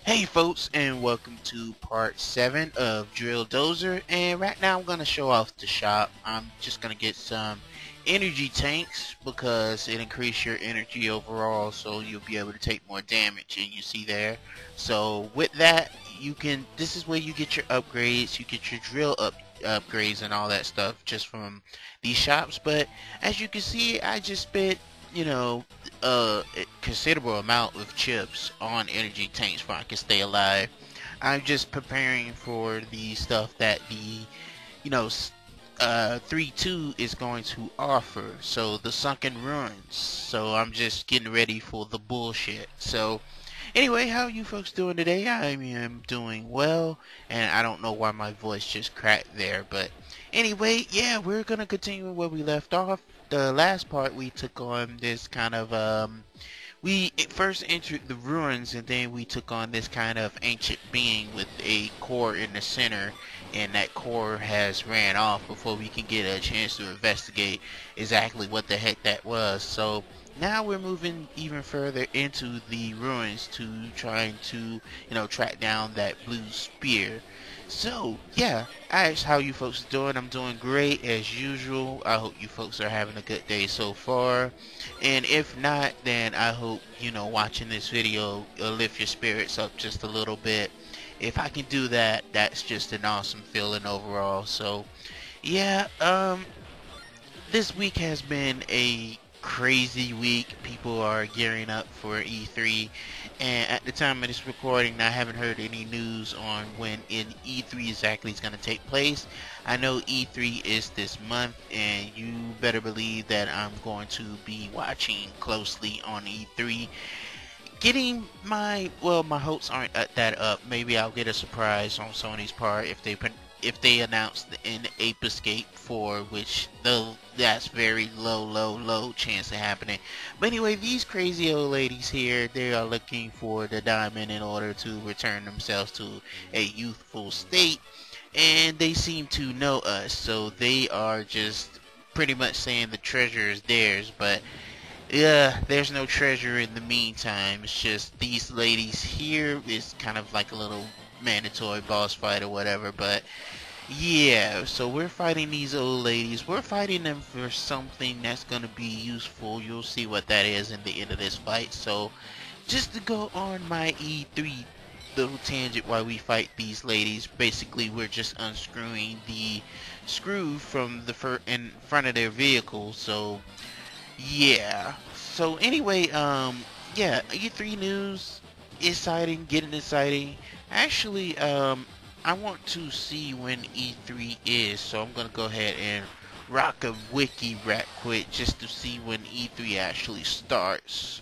Hey folks, and welcome to part 7 of Drill Dozer. And right now I'm going to show off the shop. I'm just going to get some energy tanks because it increases your energy overall, so you'll be able to take more damage, and you see there. So with that, this is where you get your upgrades, you get your upgrades and all that stuff just from these shops. But as you can see, I just spent, you know, a considerable amount of chips on energy tanks so I can stay alive. I'm just preparing for the stuff that the, you know, 3.2 is going to offer. So the Sunken Ruins. So I'm just getting ready for the bullshit. So anyway, how are you folks doing today? I am doing well, and I don't know why my voice just cracked there, but anyway, yeah, we're gonna continue where we left off. The last part we took on this kind of we first entered the ruins, and then we took on this kind of ancient being with a core in the center, and that core has ran off before we can get a chance to investigate exactly what the heck that was. So now we're moving even further into the ruins to trying to, track down that blue spear. So, yeah, that's how you folks doing. I'm doing great as usual. I hope you folks are having a good day so far. And if not, then I hope, watching this video will lift your spirits up just a little bit. If I can do that, that's just an awesome feeling overall. So, yeah, this week has been a crazy week. People are gearing up for E3, and at the time of this recording, I haven't heard any news on when E3 exactly is going to take place. I know E3 is this month, and you better believe that I'm going to be watching closely on E3. Getting my hopes aren't that up. Maybe I'll get a surprise on Sony's part if they announce an Ape Escape 4, which though that's very low chance of happening. But anyway, these crazy old ladies here, they are looking for the diamond in order to return themselves to a youthful state, and they seem to know us, so they are just pretty much saying the treasure is theirs, but yeah, there's no treasure in the meantime. It's just these ladies here is kind of like a little mandatory boss fight or whatever, but yeah, so we're fighting these old ladies. We're fighting them for something that's gonna be useful. You'll see what that is in the end of this fight. So just to go on my E3 little tangent while we fight these ladies, basically we're just unscrewing the screw from the in front of their vehicle. So yeah. So anyway, yeah, E3 news, exciting, getting exciting. Actually, I want to see when E3 is, so I'm gonna go ahead and rock a wiki right quick just to see when E3 actually starts.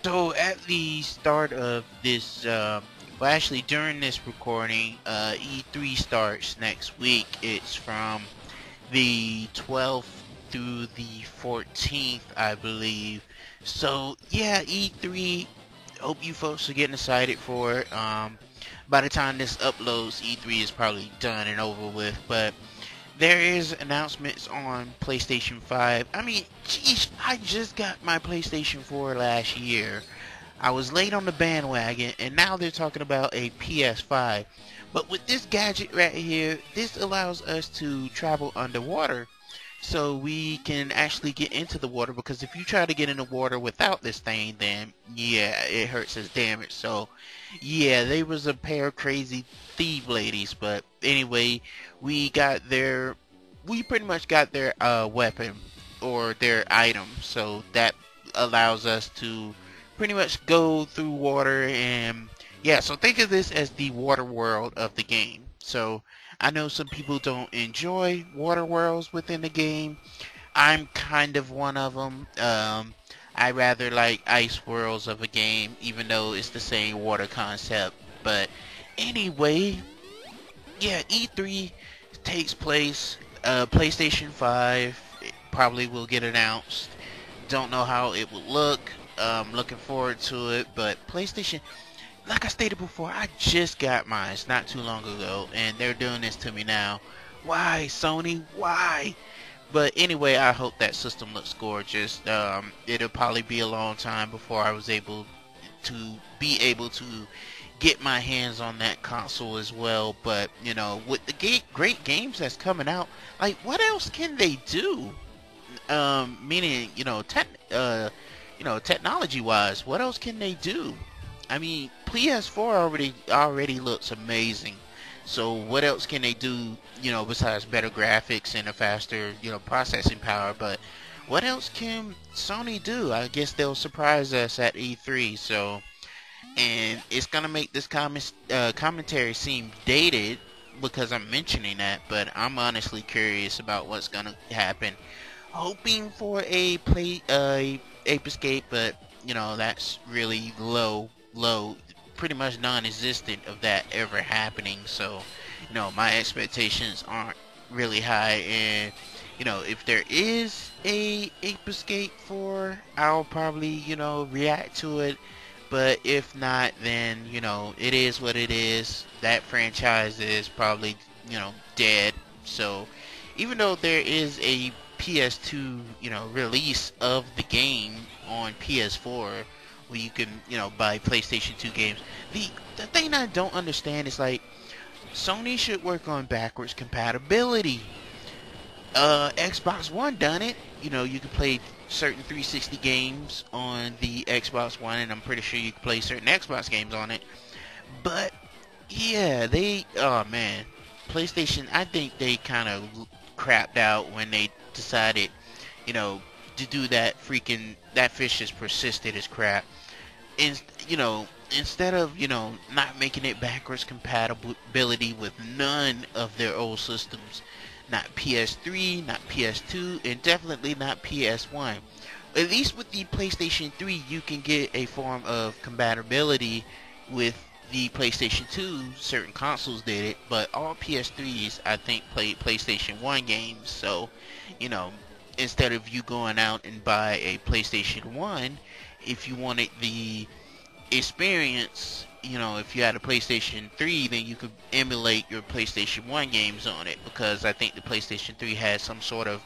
So at the start of this, well, actually during this recording, E3 starts next week. It's from the 12th through the 14th, I believe. So yeah, E3. Hope you folks are getting excited for it. By the time this uploads, E3 is probably done and over with. But there is announcements on PlayStation 5. I mean, geez, I just got my PlayStation 4 last year. I was late on the bandwagon, and now they're talking about a PS5. But with this gadget right here, this allows us to travel underwater. So we can actually get into the water, because if you try to get in the water without this thing, then yeah, it hurts as damage. So yeah, they was a pair of crazy thief ladies. But anyway, we pretty much got their weapon or their item. So that allows us to pretty much go through water, and yeah, so think of this as the water world of the game. So I know some people don't enjoy water worlds within the game. I'm kind of one of them. I rather like ice worlds of a game, even though it's the same water concept. But anyway, yeah, E3 takes place. PlayStation 5 probably will get announced. Don't know how it will look. Looking forward to it. But PlayStation, like I stated before, I just got mine not too long ago, and they're doing this to me now. Why, Sony? Why? But anyway, I hope that system looks gorgeous. It'll probably be a long time before I was able to get my hands on that console as well. But you know, with the great games that's coming out, like what else can they do? Meaning, technology wise, what else can they do? I mean, PS4 already looks amazing. So what else can they do, besides better graphics and a faster, processing power? But what else can Sony do? I guess they'll surprise us at E3. So, and it's gonna make this commentary seem dated because I'm mentioning that, but I'm honestly curious about what's gonna happen. Hoping for a Ape Escape, but that's really low, pretty much non-existent of that ever happening. So, my expectations aren't really high, and if there is a Ape Escape 4, I'll probably react to it. But if not, then it is what it is. That franchise is probably dead. So even though there is a PS2 release of the game on PS4 where you can buy PlayStation 2 games, the thing I don't understand is like Sony should work on backwards compatibility. Xbox One done it. You can play certain 360 games on the Xbox One, and I'm pretty sure you can play certain Xbox games on it. But yeah, oh man, PlayStation, I think they kind of crapped out when they decided, to do that. That fish is persisted as crap. And instead of not making it backwards compatibility with none of their old systems, not PS3, not PS2, and definitely not PS1. At least with the PlayStation 3, you can get a form of compatibility with the PlayStation 2. Certain consoles did it, but all PS3s, I think, played PlayStation 1 games. So, instead of you going out and buy a PlayStation 1, if you wanted the experience, if you had a PlayStation 3, then you could emulate your PlayStation 1 games on it, because I think the PlayStation 3 has some sort of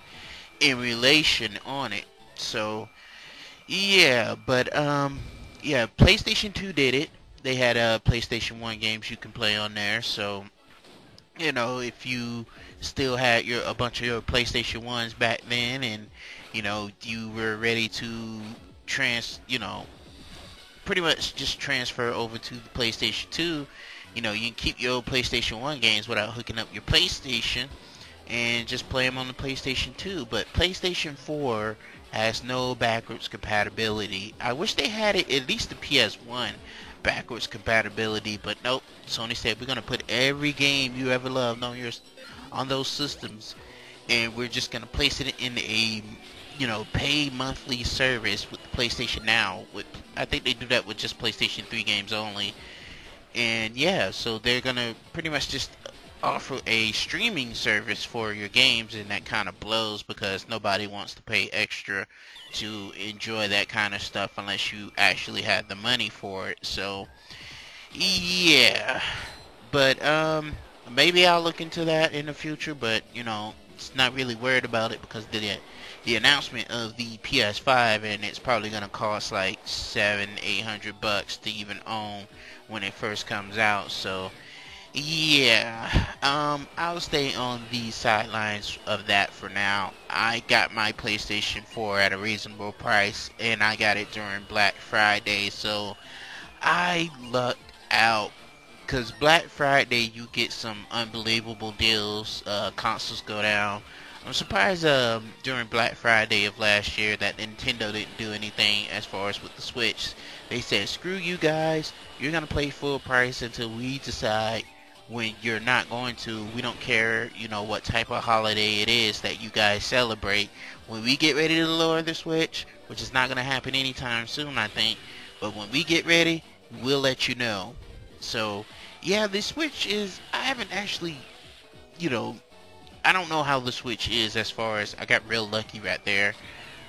emulation on it. So, yeah, but, PlayStation 2 did it. They had PlayStation 1 games you can play on there. So, if you still had a bunch of your PlayStation 1s back then, and, you were ready to pretty much just transfer over to the PlayStation 2, you can keep your PlayStation 1 games without hooking up your PlayStation and just play them on the PlayStation 2. But PlayStation 4 has no backwards compatibility. I wish they had it, at least the PS1 backwards compatibility, but nope. Sony said, we're going to put every game you ever loved on those systems, and we're just going to place it in a pay monthly service with PlayStation Now. I think they do that with just PlayStation 3 games only. And yeah, so they're gonna pretty much just offer a streaming service for your games, and that kind of blows because nobody wants to pay extra to enjoy that kind of stuff unless you actually have the money for it. So yeah, but maybe I'll look into that in the future, but it's not really worried about it because the announcement of the PS5, and it's probably gonna cost like $700-800 to even own when it first comes out. So yeah, I'll stay on the sidelines of that for now. I got my PlayStation 4 at a reasonable price, and I got it during Black Friday, so I lucked out. Cause Black Friday you get some unbelievable deals. Consoles go down. I'm surprised during Black Friday of last year that Nintendo didn't do anything as far as with the Switch. They said, screw you guys, you're gonna play full price until we decide when you're not going to. We don't care, what type of holiday it is that you guys celebrate. When we get ready to lower the Switch, which is not gonna happen anytime soon, I think, but when we get ready, we'll let you know. So yeah, the Switch is, I haven't actually, I don't know how the Switch is as far as, I got real lucky right there,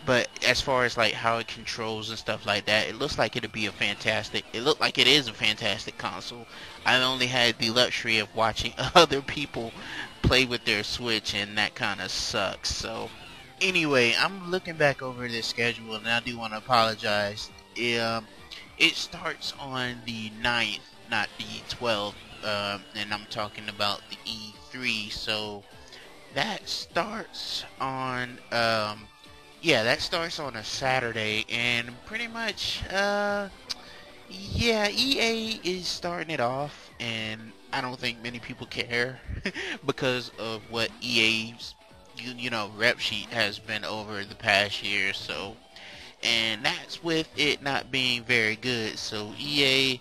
but as far as like how it controls and stuff like that, it looks like it looked like it is a fantastic console. I only had the luxury of watching other people play with their Switch, and that kind of sucks. So anyway, I'm looking back over this schedule, and I do want to apologize. It starts on the 9th not the 12, and I'm talking about the E3. So that starts on yeah, that starts on a Saturday, and pretty much yeah, EA is starting it off, and I don't think many people care because of what EA's you know rep sheet has been over the past year or so, and that's with it not being very good. So EA,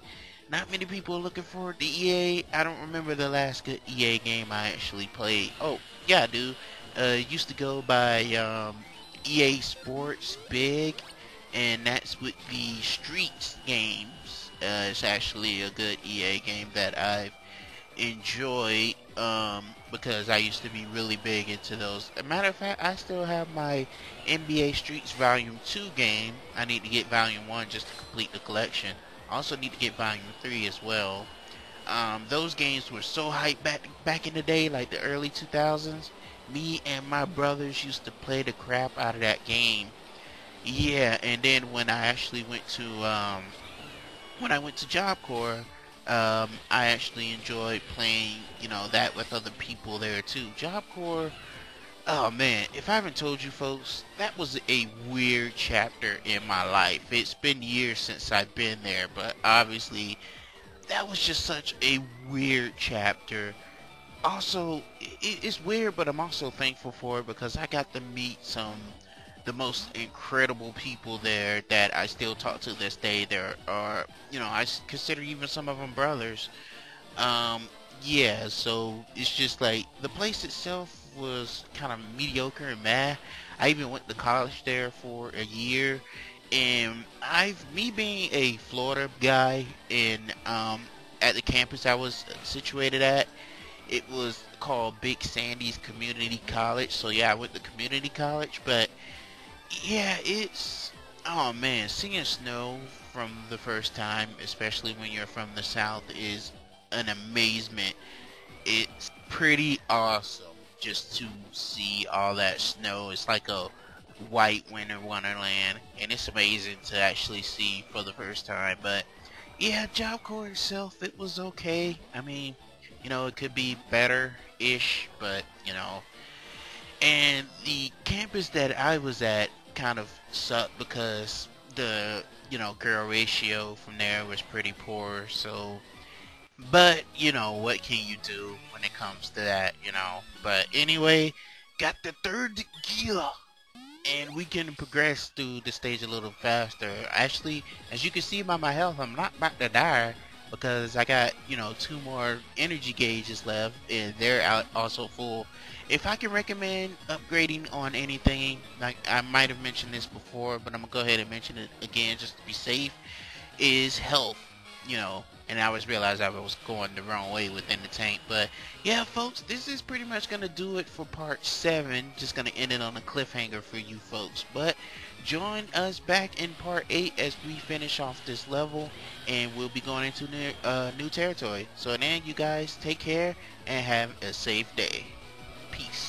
not many people are looking forward to EA. I don't remember the last good EA game I actually played. Oh yeah, I do. It used to go by EA Sports Big, and that's with the Streets games. It's actually a good EA game that I've enjoyed because I used to be really big into those. As a matter of fact, I still have my NBA Streets Volume 2 game. I need to get Volume 1 just to complete the collection. I also need to get Volume 3 as well. Those games were so hyped back in the day, like the early 2000s. Me and my brothers used to play the crap out of that game. Yeah, and then when I went to Job Corps, I actually enjoyed playing, you know, that with other people there too. Job Corps, oh man, if I haven't told you folks, that was a weird chapter in my life. It's been years since I've been there, but obviously that was just such a weird chapter. Also, it's weird, but I'm also thankful for it because I got to meet the most incredible people there that I still talk to this day. There are, you know, consider even some of them brothers. Um, yeah, so it's just like the place itself was kind of mediocre and meh. I even went to college there for a year, and me being a Florida guy, and at the campus I was situated at, it was called Big Sandy's Community College. So yeah, I went to community college, but yeah, it's oh man, seeing snow from the first time, especially when you're from the south, is an amazement. It's pretty awesome just to see all that snow. It's like a white winter wonderland, and it's amazing to actually see for the first time. But yeah, Job Corps itself, it was okay. I mean, you know, it could be better-ish, but you know, and the campus that I was at kind of sucked because the, you know, girl ratio from there was pretty poor. So, but you know, what can you do when it comes to that, you know? But anyway, got the third gear, and we can progress through the stage a little faster. Actually, as you can see by my health, I'm not about to die because I got, you know, 2 more energy gauges left, and they're out also full. If I can recommend upgrading on anything, like I might have mentioned this before, but I'm gonna go ahead and mention it again just to be safe, is health, you know. And I always realized I was going the wrong way within the tank. But yeah, folks, this is pretty much gonna do it for part 7. Just gonna end it on a cliffhanger for you folks. But join us back in part 8 as we finish off this level, and we'll be going into new territory. So then, you guys take care and have a safe day. Peace.